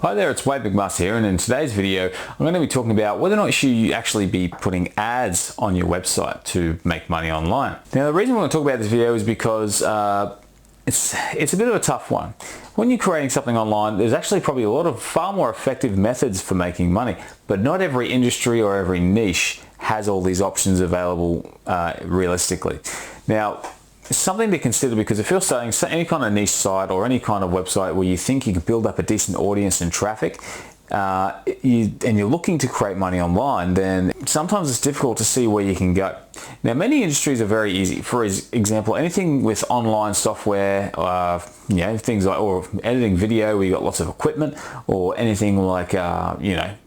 Hi there, it's Wade McMuss here, and in today's video I'm going to be talking about whether or not you should actually be putting ads on your website to make money online. Now the reason I want to talk about this video is because it's a bit of a tough one. When you're creating something online, there's actually probably a lot of far more effective methods for making money, but not every industry or every niche has all these options available realistically. Now, it's something to consider, because if you're starting any kind of niche site or any kind of website where you think you can build up a decent audience and traffic, and you're looking to create money online, then sometimes it's difficult to see where you can go. Now, many industries are very easy. For example, anything with online software, things like or editing video where you've got lots of equipment, or anything like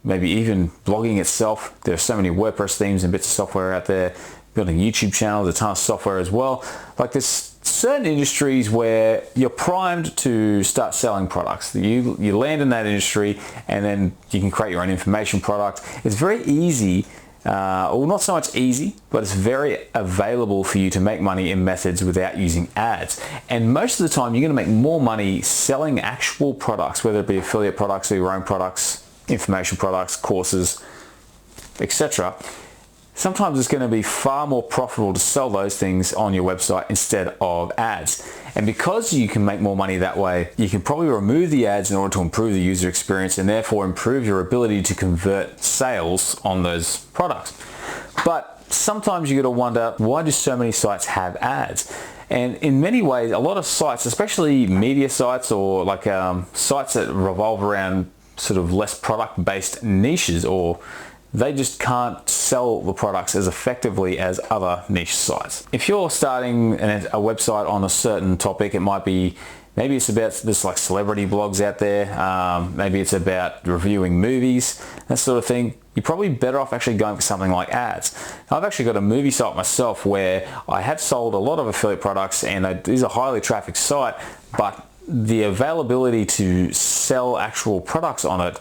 maybe even blogging itself. There are so many WordPress themes and bits of software out there. Building YouTube channels, a ton of software as well. Like, there's certain industries where you're primed to start selling products. You land in that industry and then you can create your own information product. It's very easy, well, not so much easy, but it's very available for you to make money in methods without using ads. And most of the time you're going to make more money selling actual products, whether it be affiliate products or your own products, information products, courses, etc. Sometimes it's going to be far more profitable to sell those things on your website instead of ads. And because you can make more money that way, you can probably remove the ads in order to improve the user experience and therefore improve your ability to convert sales on those products. But sometimes you got to wonder, why do so many sites have ads? And in many ways, a lot of sites, especially media sites or like sites that revolve around sort of less product-based niches, or they just can't sell the products as effectively as other niche sites. If you're starting a website on a certain topic, it might be, maybe it's about, there's like celebrity blogs out there, maybe it's about reviewing movies, that sort of thing. You're probably better off actually going for something like ads. I've actually got a movie site myself where I have sold a lot of affiliate products, and it is a highly trafficked site, but the availability to sell actual products on it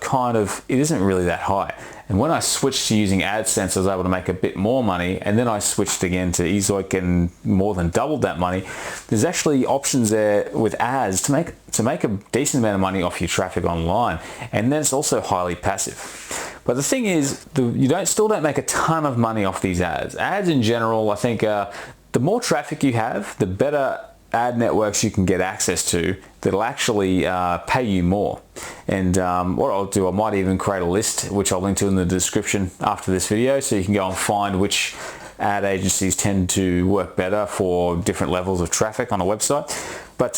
it isn't really that high. And when I switched to using Adsense, I was able to make a bit more money, and then I switched again to Ezoic and more than doubled that money. There's actually options there with ads to make a decent amount of money off your traffic online, and then it's also highly passive. But the thing is, you still don't make a ton of money off these ads. Ads in general, I think the more traffic you have, the better ad networks you can get access to that'll actually pay you more. And what I'll do, I might even create a list, which I'll link to in the description after this video, so you can go and find which ad agencies tend to work better for different levels of traffic on a website. But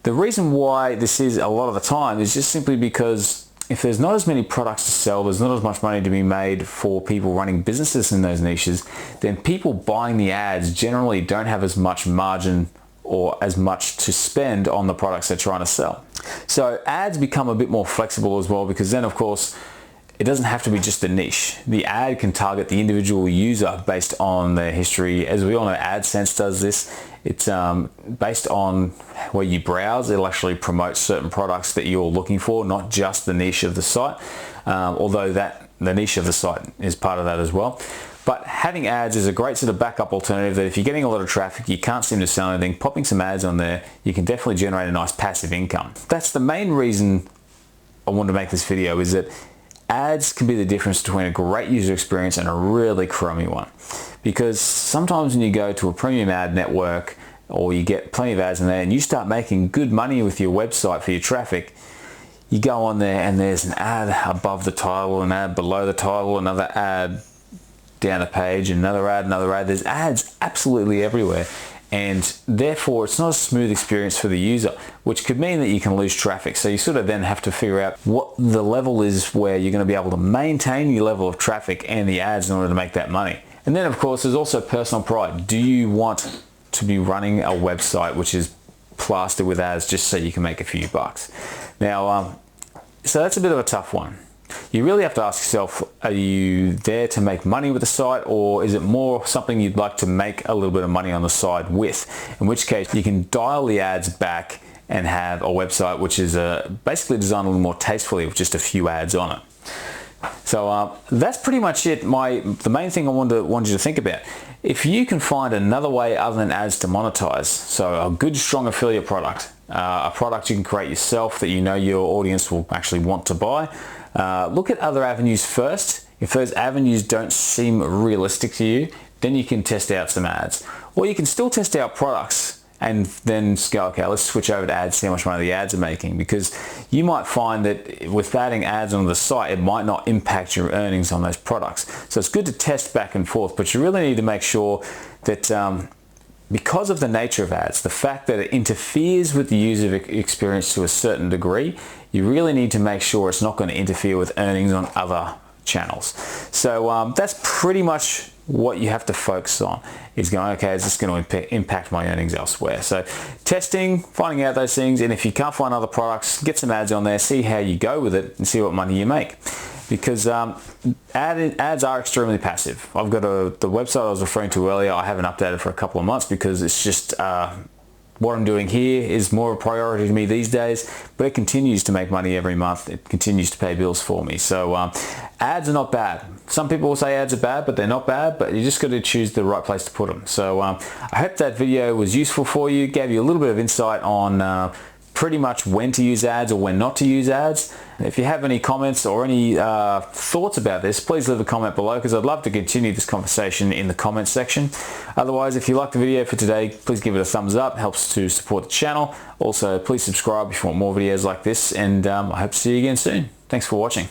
the reason why this is a lot of the time is just simply because if there's not as many products to sell, there's not as much money to be made for people running businesses in those niches, then people buying the ads generally don't have as much margin or as much to spend on the products they're trying to sell. So ads become a bit more flexible as well, because then of course it doesn't have to be just a niche. The ad can target the individual user based on their history. As we all know, AdSense does this. It's based on where you browse. It'll actually promote certain products that you're looking for, not just the niche of the site, although the niche of the site is part of that as well. But having ads is a great sort of backup alternative that if you're getting a lot of traffic, you can't seem to sell anything, popping some ads on there, you can definitely generate a nice passive income. That's the main reason I wanted to make this video, is that ads can be the difference between a great user experience and a really crummy one. Because sometimes when you go to a premium ad network, or you get plenty of ads in there and you start making good money with your website for your traffic, you go on there and there's an ad above the title, an ad below the title, another ad down the page, another ad. There's ads absolutely everywhere, and therefore it's not a smooth experience for the user, which could mean that you can lose traffic. So you sort of then have to figure out what the level is where you're going to be able to maintain your level of traffic and the ads in order to make that money. And then of course there's also personal pride. Do you want to be running a website which is plastered with ads just so you can make a few bucks? Now, so that's a bit of a tough one. You really have to ask yourself, are you there to make money with the site, or is it more something you'd like to make a little bit of money on the side with? In which case you can dial the ads back and have a website which is basically designed a little more tastefully with just a few ads on it. So that's pretty much it. The main thing I want you to think about. If you can find another way other than ads to monetize, so a good strong affiliate product, a product you can create yourself that you know your audience will actually want to buy, look at other avenues first. If those avenues don't seem realistic to you, then you can test out some ads. Or you can still test out products and then go, okay, let's switch over to ads, see how much money the ads are making, because you might find that with adding ads on the site, it might not impact your earnings on those products. So it's good to test back and forth, but you really need to make sure that because of the nature of ads, the fact that it interferes with the user experience to a certain degree, you really need to make sure it's not going to interfere with earnings on other channels. So that's pretty much what you have to focus on, is going, okay, is this going to impact my earnings elsewhere? So testing, finding out those things, and if you can't find other products, get some ads on there, see how you go with it and see what money you make. Because ads are extremely passive. I've got the website I was referring to earlier, I haven't updated for a couple of months because it's just what I'm doing here is more of a priority to me these days, but it continues to make money every month. It continues to pay bills for me. So ads are not bad. Some people will say ads are bad, but they're not bad, but you just got to choose the right place to put them. So I hope that video was useful for you, gave you a little bit of insight on pretty much when to use ads or when not to use ads. If you have any comments or any thoughts about this, please leave a comment below, because I'd love to continue this conversation in the comments section. Otherwise, if you liked the video for today, please give it a thumbs up. It helps to support the channel. Also, please subscribe if you want more videos like this, and I hope to see you again soon. Thanks for watching.